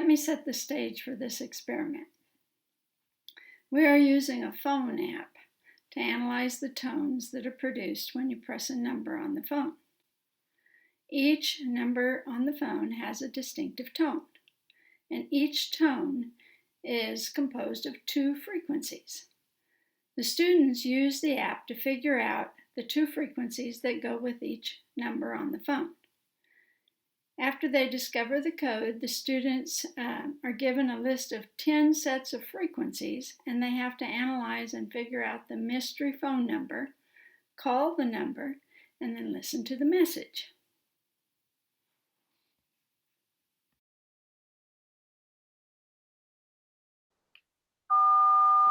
Let me set the stage for this experiment. We are using a phone app to analyze the tones that are produced when you press a number on the phone. Each number on the phone has a distinctive tone, and each tone is composed of 2 frequencies. The students use the app to figure out the 2 frequencies that go with each number on the phone. After they discover the code, the students are given a list of 10 sets of frequencies, and they have to analyze and figure out the mystery phone number, call the number, and then listen to the message.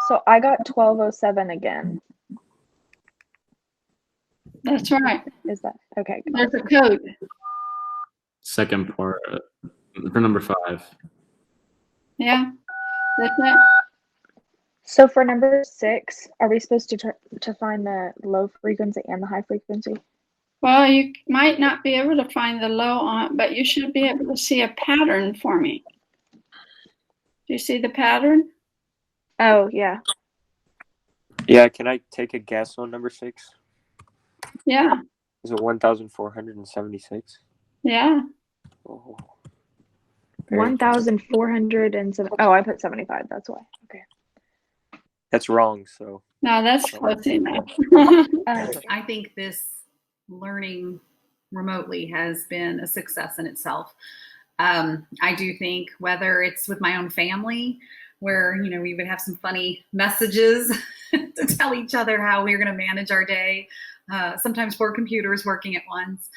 So I got 1207 again. That's right. Is that okay? There's a code. Second part for number 5. Yeah, that's it. So for number 6, are we supposed to find the low frequency and the high frequency? Well, you might not be able to find the low on, but you should be able to see a pattern for me. Do you see the pattern? Oh, yeah. Yeah, can I take a guess on number 6? Yeah. Is it 1,476? Yeah. Oh, 1,407. Oh, I put 75. That's why. Okay. that's wrong. So No, that's close enough. I think this learning remotely has been a success in itself. I do think whether it's with my own family, where we would have some funny messages to tell each other how we're going to manage our day, sometimes 4 computers working at once,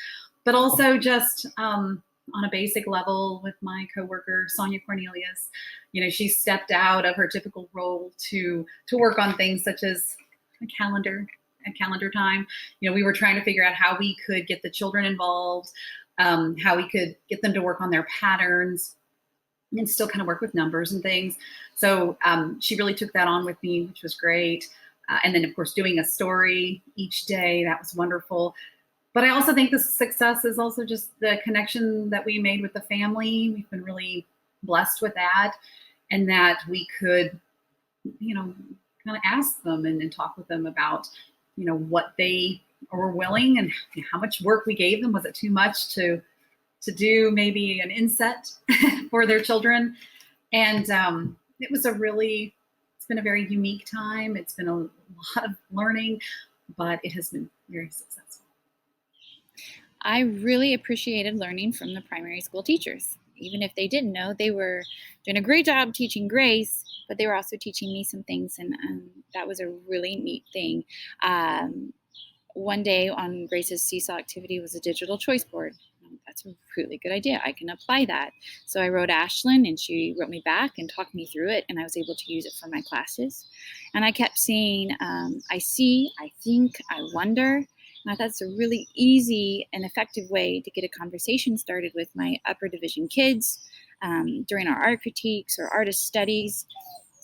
but also just on a basic level with my coworker Sonia Cornelius. She stepped out of her typical role to work on things such as a calendar time. We were trying to figure out how we could get the children involved, how we could get them to work on their patterns and still kind of work with numbers and things. So she really took that on with me, which was great. And then, of course, doing a story each day, that was wonderful. But I also think the success is also just the connection that we made with the family. We've been really blessed with that, and that we could, kind of ask them and talk with them about, what they were willing and how much work we gave them. Was it too much to do maybe an inset for their children? And it was it's been a very unique time. It's been a lot of learning, but it has been very successful. I really appreciated learning from the primary school teachers. Even if they didn't know, they were doing a great job teaching Grace, but they were also teaching me some things, and that was a really neat thing. One day on Grace's seesaw activity was a digital choice board. That's a really good idea. I can apply that. So I wrote Ashlyn, and she wrote me back and talked me through it, and I was able to use it for my classes. And I kept saying, I see, I think, I wonder. And I thought it's a really easy and effective way to get a conversation started with my upper division kids during our art critiques or artist studies.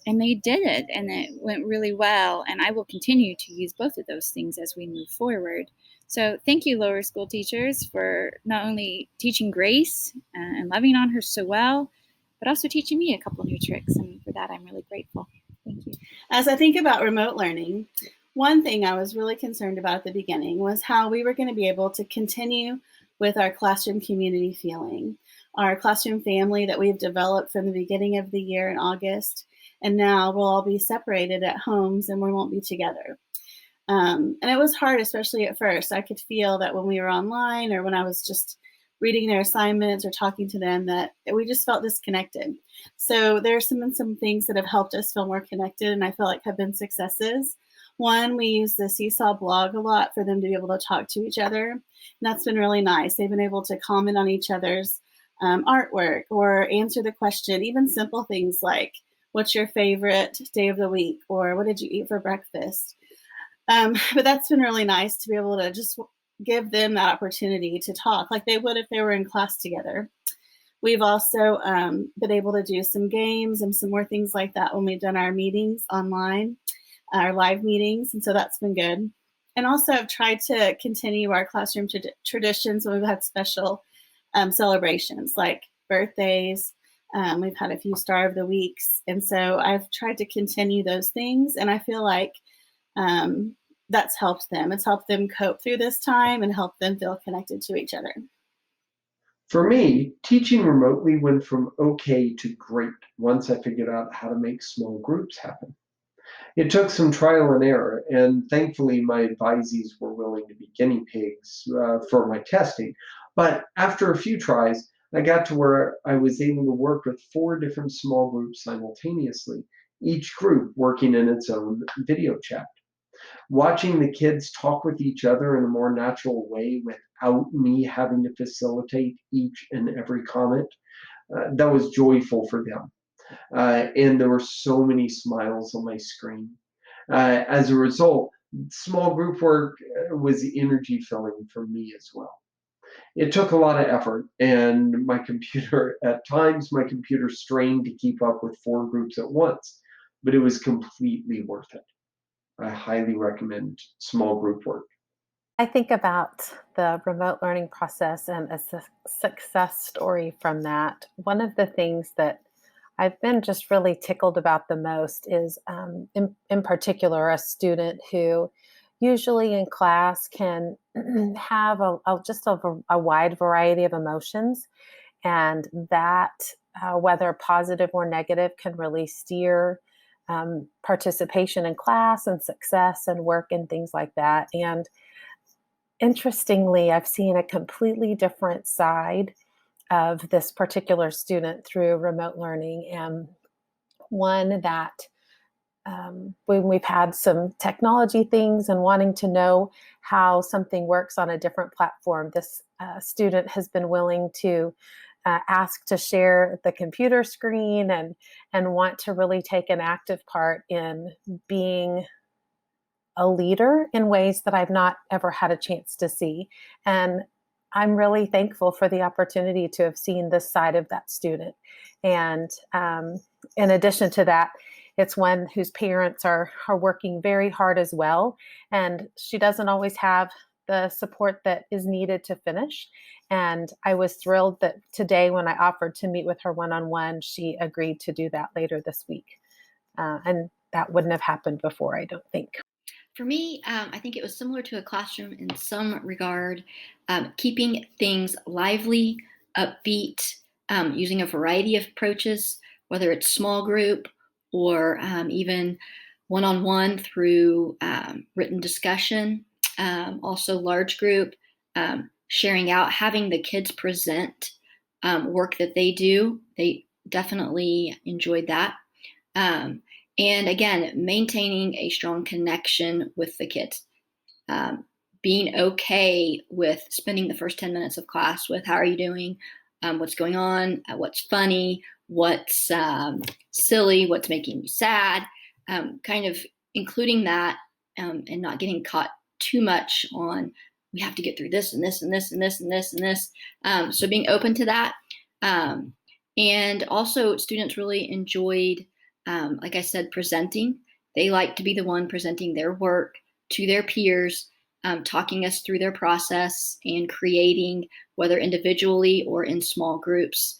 And they did it, and it went really well. And I will continue to use both of those things as we move forward. So thank you, lower school teachers, for not only teaching Grace and loving on her so well, but also teaching me a couple new tricks. And for that, I'm really grateful. Thank you. As I think about remote learning, one thing I was really concerned about at the beginning was how we were going to be able to continue with our classroom community feeling, our classroom family that we've developed from the beginning of the year in August. And now we'll all be separated at homes and we won't be together. And it was hard, especially at first. I could feel that when we were online or when I was just reading their assignments or talking to them, that we just felt disconnected. So there are some things that have helped us feel more connected, and I feel like have been successes. One, we use the Seesaw blog a lot for them to be able to talk to each other. And that's been really nice. They've been able to comment on each other's artwork or answer the question, even simple things like, what's your favorite day of the week? Or what did you eat for breakfast? But that's been really nice to be able to just give them that opportunity to talk like they would if they were in class together. We've also been able to do some games and some more things like that when we've done our meetings online, our live meetings. And so that's been good. And also I've tried to continue our classroom traditions when we've had special celebrations like birthdays, We've had a few Star of the Weeks. And so I've tried to continue those things. And I feel like that's helped them. It's helped them cope through this time and helped them feel connected to each other. For me, teaching remotely went from okay to great once I figured out how to make small groups happen. It took some trial and error, and thankfully my advisees were willing to be guinea pigs for my testing. But after a few tries, I got to where I was able to work with 4 different small groups simultaneously, each group working in its own video chat. Watching the kids talk with each other in a more natural way without me having to facilitate each and every comment, that was joyful for them. And there were so many smiles on my screen. As a result, small group work was energy filling for me as well. It took a lot of effort, and at times my computer strained to keep up with 4 groups at once, but it was completely worth it. I highly recommend small group work. I think about the remote learning process and a success story from that. One of the things that I've been just really tickled about the most is, in particular, a student who usually in class can have a wide variety of emotions, and that, whether positive or negative, can really steer participation in class and success and work and things like that. And interestingly, I've seen a completely different side of this particular student through remote learning, and one that when we've had some technology things and wanting to know how something works on a different platform, this student has been willing to ask to share the computer screen and want to really take an active part in being a leader in ways that I've not ever had a chance to see. And I'm really thankful for the opportunity to have seen this side of that student. And in addition to that, it's one whose parents are working very hard as well. And she doesn't always have the support that is needed to finish. And I was thrilled that today, when I offered to meet with her one-on-one, she agreed to do that later this week. And that wouldn't have happened before, I don't think. For me, I think it was similar to a classroom in some regard, keeping things lively, upbeat, using a variety of approaches, whether it's small group or even one-on-one through written discussion, also large group, sharing out, having the kids present work that they do. They definitely enjoyed that. And again, maintaining a strong connection with the kids. Being okay with spending the first 10 minutes of class with how are you doing, what's going on, what's funny, what's silly, what's making you sad, kind of including that and not getting caught too much on we have to get through this and this and this and this and this and this. So being open to that. And also students really enjoyed, like I said, presenting. They like to be the one presenting their work to their peers, talking us through their process and creating, whether individually or in small groups.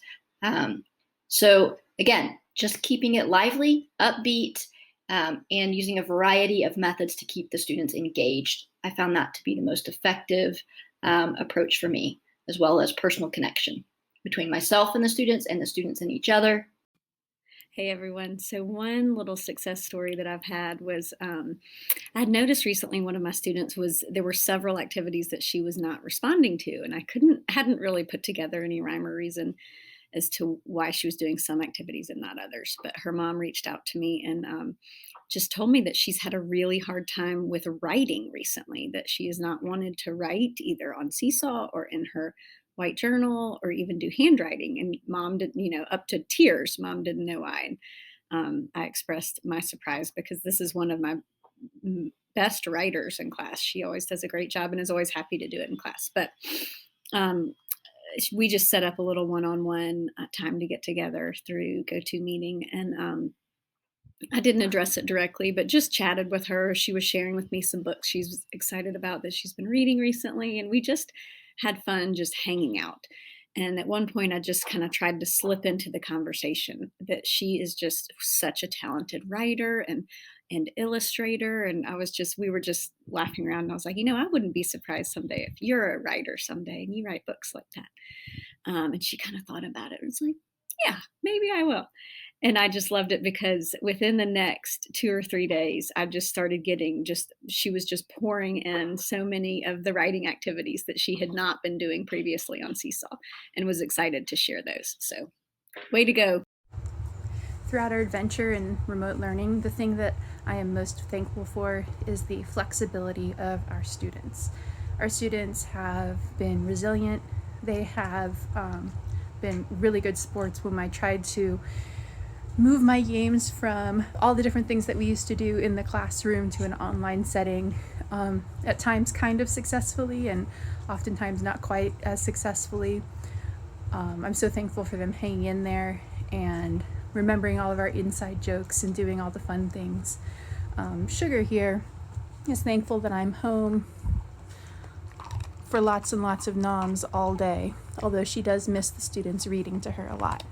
So again, just keeping it lively, upbeat, and using a variety of methods to keep the students engaged. I found that to be the most effective approach for me, as well as personal connection between myself and the students and each other. Hey everyone. So one little success story that I've had was I had noticed recently one of my students there were several activities that she was not responding to, and I hadn't really put together any rhyme or reason as to why she was doing some activities and not others. But her mom reached out to me and just told me that she's had a really hard time with writing recently, that she has not wanted to write either on Seesaw or in her white journal or even do handwriting. And mom didn't, up to tears, mom didn't know why. And I expressed my surprise because this is one of my best writers in class. She always does a great job and is always happy to do it in class. But we just set up a little one-on-one time to get together through GoToMeeting. And I didn't address it directly, but just chatted with her. She was sharing with me some books she's excited about that she's been reading recently. And we just had fun just hanging out. And at one point, I just kind of tried to slip into the conversation that she is just such a talented writer and illustrator. And we were just laughing around. And I was like, I wouldn't be surprised someday if you're a writer someday and you write books like that. And she kind of thought about it. It was like, yeah, maybe I will. And I just loved it because within the next 2 or 3 days, I just started getting she was just pouring in so many of the writing activities that she had not been doing previously on Seesaw and was excited to share those. So way to go. Throughout our adventure in remote learning, the thing that I am most thankful for is the flexibility of our students. Our students have been resilient. They have been really good sports when I tried to move my games from all the different things that we used to do in the classroom to an online setting, at times kind of successfully and oftentimes not quite as successfully. I'm so thankful for them hanging in there and remembering all of our inside jokes and doing all the fun things. Sugar here is thankful that I'm home for lots and lots of noms all day, although she does miss the students reading to her a lot.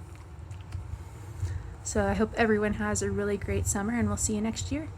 So I hope everyone has a really great summer, and we'll see you next year.